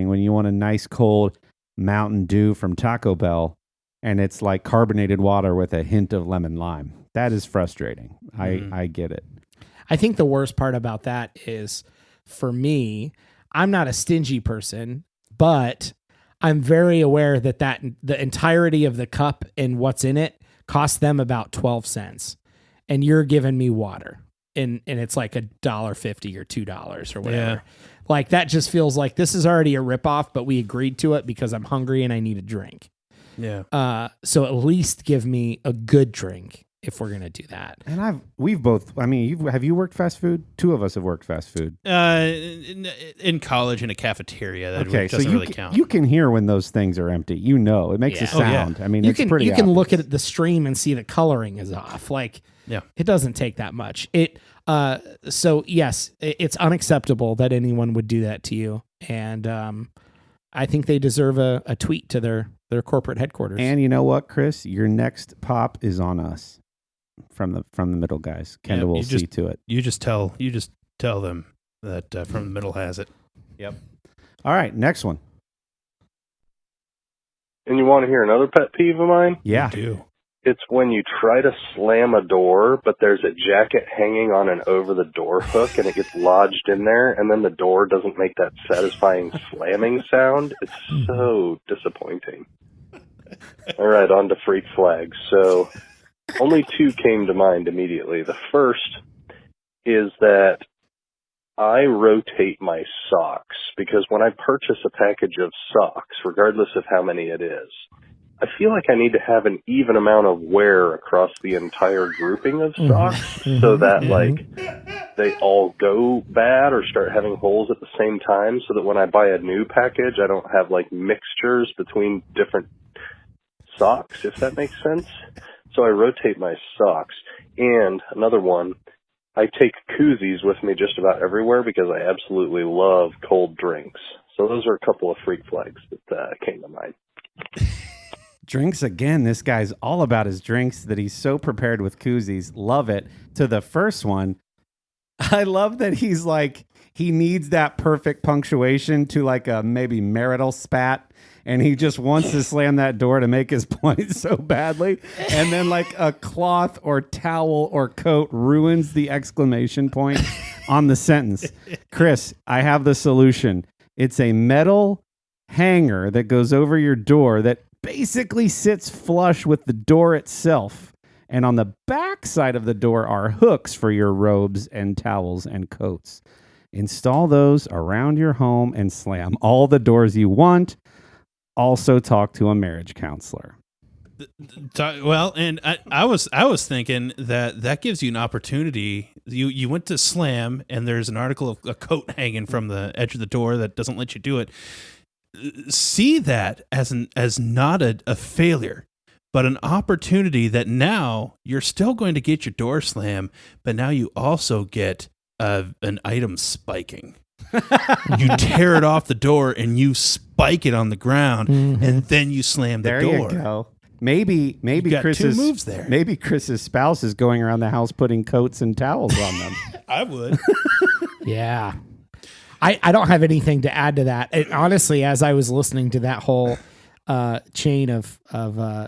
when you want a nice cold Mountain Dew from Taco Bell and it's like carbonated water with a hint of lemon lime. That is frustrating. I get it. I think the worst part about that is, for me, I'm not a stingy person, but I'm very aware that the entirety of the cup and what's in it costs them about 12 cents. And you're giving me water. And it's like $1.50 or $2 or whatever. Yeah. Like that just feels like this is already a ripoff, but we agreed to it because I'm hungry and I need a drink. Yeah. So at least give me a good drink if we're gonna do that. And have you worked fast food? Two of us have worked fast food. In college in a cafeteria, that doesn't really count. You can hear when those things are empty. You know, it makes a sound. I mean, you it's can pretty you can obvious. look at the stream and see the coloring is off. Like, it doesn't take that much. So yes, it's unacceptable that anyone would do that to you, and I think they deserve a tweet to their corporate headquarters. And you know what, Chris? Your next pop is on us from the middle guys. Kendall will see to it. You just tell them that From the Middle has it. Yep. All right, next one. And you want to hear another pet peeve of mine? Yeah. I do. It's when you try to slam a door, but there's a jacket hanging on an over-the-door hook, and it gets lodged in there, and then the door doesn't make that satisfying slamming sound. It's so disappointing. All right, on to freak flags. So only two came to mind immediately. The first is that I rotate my socks, because when I purchase a package of socks, regardless of how many it is, I feel like I need to have an even amount of wear across the entire grouping of socks so that like they all go bad or start having holes at the same time, so that when I buy a new package, I don't have like mixtures between different socks, if that makes sense. So I rotate my socks. And another one, I take koozies with me just about everywhere because I absolutely love cold drinks. So those are a couple of freak flags that came to mind. Drinks again. This guy's all about his drinks, that he's so prepared with koozies. Love it. To the first one, I love that he's like, he needs that perfect punctuation to like a maybe marital spat, and he just wants to slam that door to make his point so badly. And then like a cloth or towel or coat ruins the exclamation point on the sentence. Chris, I have the solution. It's a metal hanger that goes over your door that basically sits flush with the door itself. And on the back side of the door are hooks for your robes and towels and coats. Install those around your home and slam all the doors you want. Also talk to a marriage counselor. Well, and I was thinking that gives you an opportunity. You went to slam, and there's an article of a coat hanging from the edge of the door that doesn't let you do it. See that as not a failure, but an opportunity that now you're still going to get your door slam, but now you also get an item spiking. You tear it off the door and you spike it on the ground, and then you slam the door. There you go. Maybe got Chris's two moves there. Maybe Chris's spouse is going around the house putting coats and towels on them. I would. Yeah. I don't have anything to add to that. It, honestly, as I was listening to that whole chain of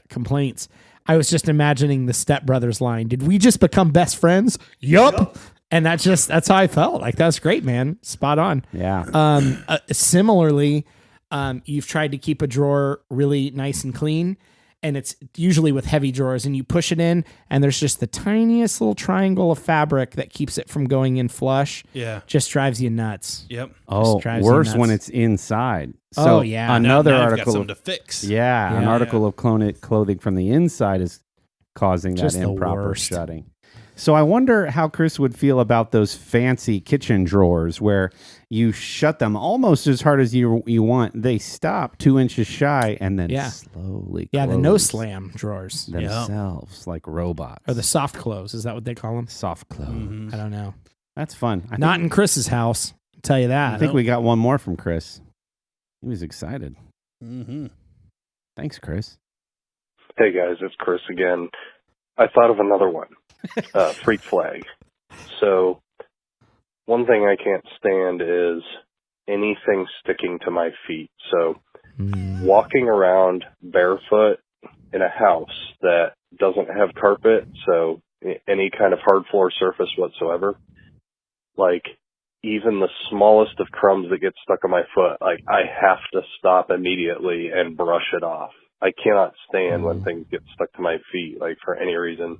complaints, I was just imagining the Step Brothers line. Did we just become best friends? Yup. And that's how I felt. Like, that's great, man. Spot on. Yeah. Similarly, you've tried to keep a drawer really nice and clean, and it's usually with heavy drawers, and you push it in, and there's just the tiniest little triangle of fabric that keeps it from going in flush. Yeah. Just drives you nuts. Yep. Oh, drives you worse nuts. when it's inside. So yeah. Another now you've got article. something to fix. Yeah, an article of clothing from the inside is causing that Just the improper worst. shutting. So I wonder how Chris would feel about those fancy kitchen drawers where you shut them almost as hard as you want. They stop 2 inches shy and then slowly Yeah, close the no slam drawers. themselves like robots. Or the soft close. Is that what they call them? soft close. I don't know. That's fun. I Not think, in Chris's house. I'll tell you that. I think we got one more from Chris. He was excited. Mm-hmm. Thanks, Chris. Hey guys, it's Chris again. I thought of another one. Freak flag. So one thing I can't stand is anything sticking to my feet. So walking around barefoot in a house that doesn't have carpet, so any kind of hard floor surface whatsoever, like even the smallest of crumbs that get stuck on my foot, like I have to stop immediately and brush it off. I cannot stand when things get stuck to my feet, like for any reason.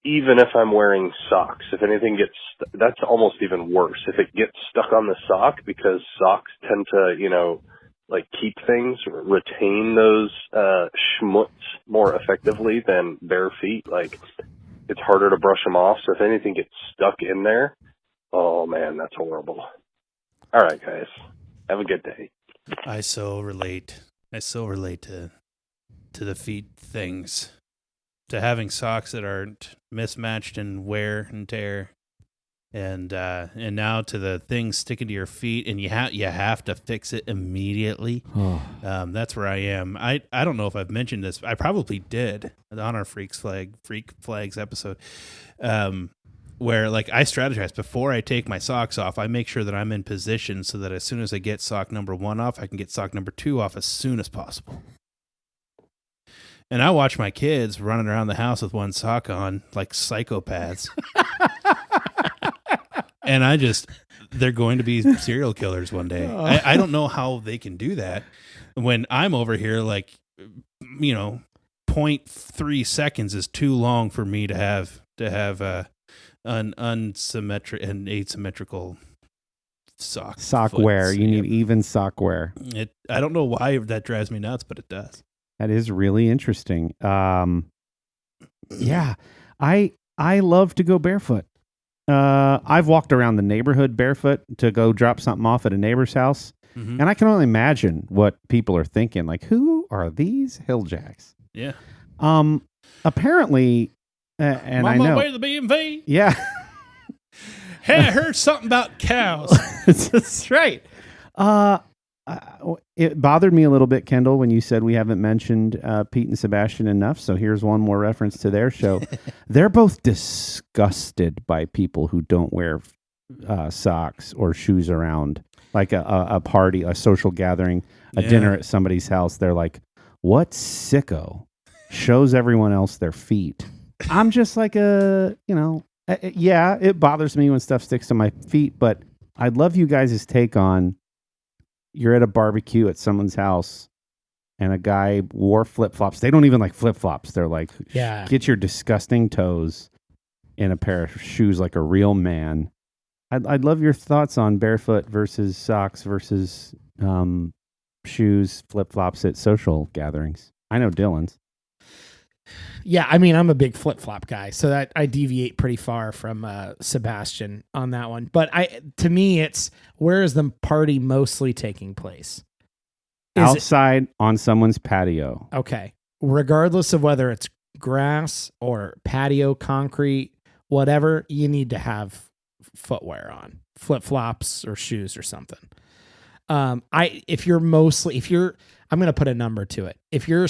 Even if I'm wearing socks, if anything gets, that's almost even worse. If it gets stuck on the sock, because socks tend to, like keep things, retain those schmutz more effectively than bare feet. Like, it's harder to brush them off. So if anything gets stuck in there, oh man, that's horrible. All right, guys, have a good day. I so relate. I so relate to the feet things, to having socks that aren't mismatched in wear and tear, and now to the things sticking to your feet, and you have to fix it immediately. That's where I am. I don't know if I've mentioned this. I probably did on our Freak Flags episode, where like I strategize before I take my socks off. I make sure that I'm in position so that as soon as I get sock number 1 off, I can get sock number 2 off as soon as possible. And I watch my kids running around the house with one sock on like psychopaths. And they're going to be serial killers one day. I don't know how they can do that when I'm over here, like, 0.3 seconds is too long for me to have an asymmetrical sock wear. foot. You need even sock wear. I don't know why that drives me nuts, but it does. That is really interesting. Yeah, I love to go barefoot. I've walked around the neighborhood barefoot to go drop something off at a neighbor's house, and I can only imagine what people are thinking. Like, who are these hilljacks? Yeah. Apparently, and I on my know. way to the BMV. Yeah. Hey, I heard something about cows. That's right. It bothered me a little bit, Kendall, when you said we haven't mentioned Pete and Sebastian enough. So here's one more reference to their show. They're both disgusted by people who don't wear socks or shoes around, like a party, a social gathering, a dinner at somebody's house. They're like, what sicko shows everyone else their feet? I'm just like it bothers me when stuff sticks to my feet, but I'd love you guys' take on, you're at a barbecue at someone's house and a guy wore flip-flops. They don't even like flip-flops. They're like, get your disgusting toes in a pair of shoes like a real man. I'd love your thoughts on barefoot versus socks versus shoes, flip-flops at social gatherings. I know Dylan's. Yeah, I mean, I'm a big flip-flop guy, so that I deviate pretty far from Sebastian on that one. But to me, it's, where is the party mostly taking place? Outside on someone's patio. Okay. Regardless of whether it's grass or patio, concrete, whatever, you need to have footwear on, flip-flops or shoes or something. I'm going to put a number to it. If you're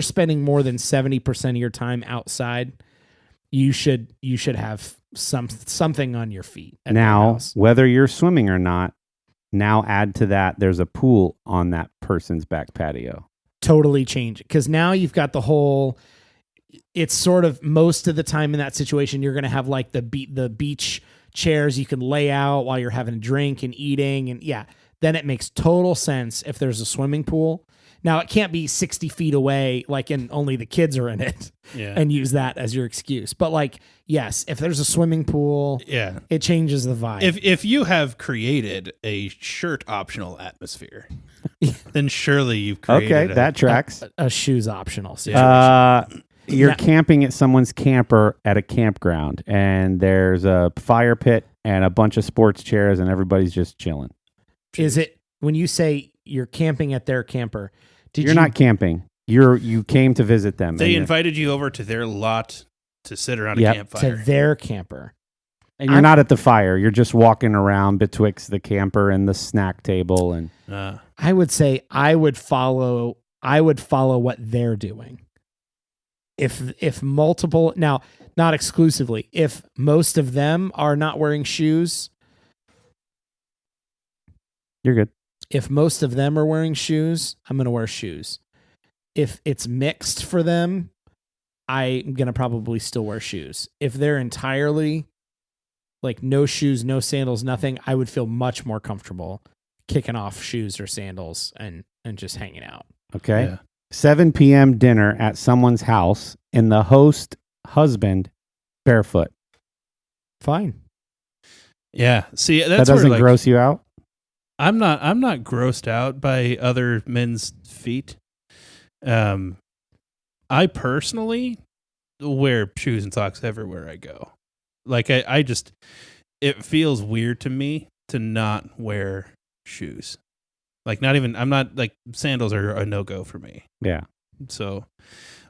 spending more than 70% of your time outside, you should have something on your feet. Now, whether you're swimming or not, now add to that, there's a pool on that person's back patio. Totally change it, because now you've got the whole. It's sort of, most of the time in that situation, you're going to have like the beach chairs you can lay out while you're having a drink and eating, and then it makes total sense if there's a swimming pool. Now, it can't be 60 feet away, like, and only the kids are in it, and use that as your excuse. But, like, yes, if there's a swimming pool, it changes the vibe. If you have created a shirt optional atmosphere, then surely you've created that tracks. A shoes optional situation. You're camping at someone's camper at a campground, and there's a fire pit and a bunch of sports chairs, and everybody's just chilling. Is it, when you say you're camping at their camper, you're not camping. You came to visit them. They invited you over to their lot to sit around a campfire. To their camper. And you're not at the fire. You're just walking around betwixt the camper and the snack table. And I would say I would follow what they're doing. If multiple, now, not exclusively, if most of them are not wearing shoes, you're good. If most of them are wearing shoes, I'm going to wear shoes. If it's mixed for them, I'm going to probably still wear shoes. If they're entirely like no shoes, no sandals, nothing, I would feel much more comfortable kicking off shoes or sandals and just hanging out. Okay. Yeah. 7 p.m. dinner at someone's house and the host husband barefoot. Fine. Yeah. See, that doesn't gross you out? I'm not grossed out by other men's feet. I personally wear shoes and socks everywhere I go. Like I just, it feels weird to me to not wear shoes. Like I'm not like sandals are a no-go for me. Yeah. So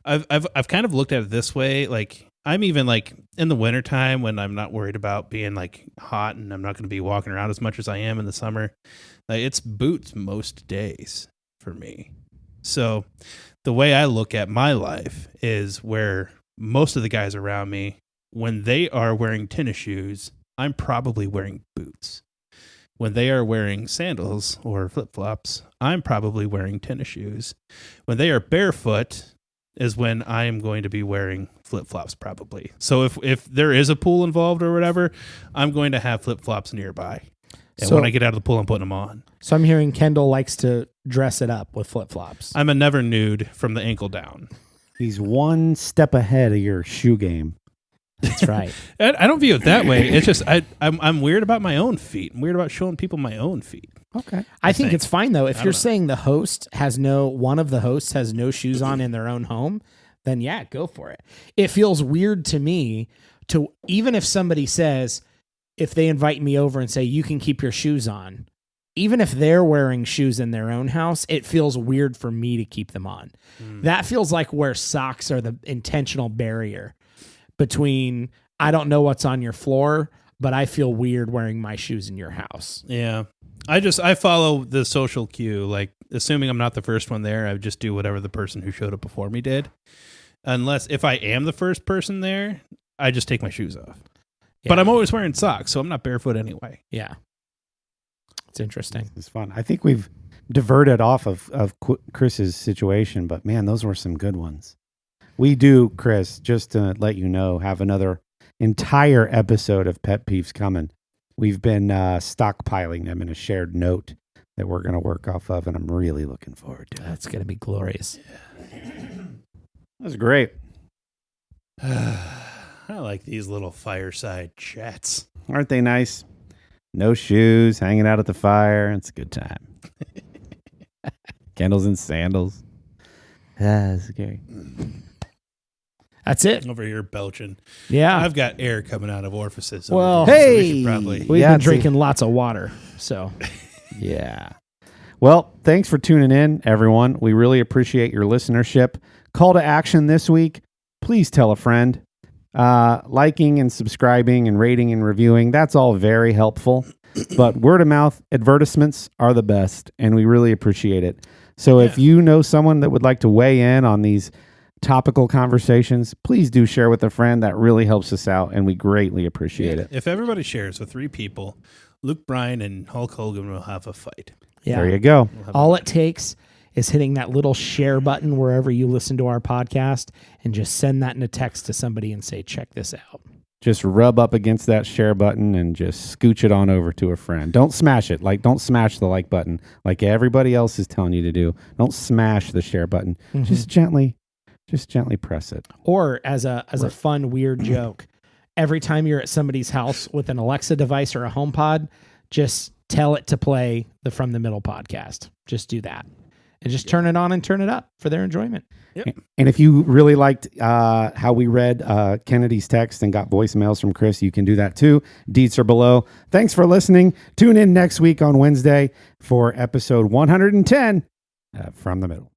I've kind of looked at it this way. Like I'm even like in the wintertime when I'm not worried about being like hot and I'm not going to be walking around as much as I am in the summer. Like it's boots most days for me. So the way I look at my life is where most of the guys around me, when they are wearing tennis shoes, I'm probably wearing boots. When they are wearing sandals or flip-flops, I'm probably wearing tennis shoes. When they are barefoot is when I am going to be wearing flip-flops probably. So if there is a pool involved or whatever, I'm going to have flip-flops nearby. And So- when I get out of the pool, I'm putting them on. So I'm hearing Kendall likes to dress it up with flip-flops. I'm a never nude from the ankle down. He's one step ahead of your shoe game. That's right. I don't view it that way. It's just I'm weird about my own feet. I'm weird about showing people my own feet. Okay. I think think. it's fine though. If I you're don't know. saying one of the hosts has no shoes on in their own home, then yeah, go for it. It feels weird to me to, even if somebody says, if they invite me over and say, you can keep your shoes on, even if they're wearing shoes in their own house, it feels weird for me to keep them on. That feels like where socks are the intentional barrier between, I don't know what's on your floor, but I feel weird wearing my shoes in your house. Yeah. I follow the social cue. Like, assuming I'm not the first one there, I would just do whatever the person who showed up before me did. Unless if I am the first person there, I just take my shoes off. But Yeah. I'm always wearing socks, so I'm not barefoot anyway. Yeah. It's interesting. It's fun. I think we've diverted off of Chris's situation, but man, those were some good ones. We do, Chris, just to let you know, have another entire episode of Pet Peeves coming. We've been stockpiling them in a shared note that we're going to work off of, and I'm really looking forward to it. That's going to be glorious. That was great. I like these little fireside chats. Aren't they nice? No shoes, hanging out at the fire. It's a good time. Candles and sandals. That's scary. That's it. Over here belching. Yeah. I've got air coming out of orifices. over Well, here, so we hey! should probably. We've Yeah, been see. drinking lots of water. So Yeah. Well, thanks for tuning in, everyone. We really appreciate your listenership. Call to action this week. Please tell a friend. Liking and subscribing and rating and reviewing, that's all very helpful. But word of mouth advertisements are the best, and we really appreciate it. So if you know someone that would like to weigh in on these topical conversations, please do share with a friend. That really helps us out, and we greatly appreciate it. If everybody shares with 3 people, Luke Bryan and Hulk Hogan will have a fight. yeah. There you go. We'll have All it takes is hitting that little share button wherever you listen to our podcast and just send that in a text to somebody and say, check this out. Just rub up against that share button and just scooch it on over to a friend. Don't smash it. Don't smash the like button like everybody else is telling you to do. Don't smash the share button. Just gently press it. Or as a fun, weird joke, every time you're at somebody's house with an Alexa device or a HomePod, just tell it to play the From the Middle podcast. Just do that. And just turn it on and turn it up for their enjoyment. And if you really liked how we read Kennedy's text and got voicemails from Chris, you can do that too. Deets are below. Thanks for listening. Tune in next week on Wednesday for episode 110 From the Middle.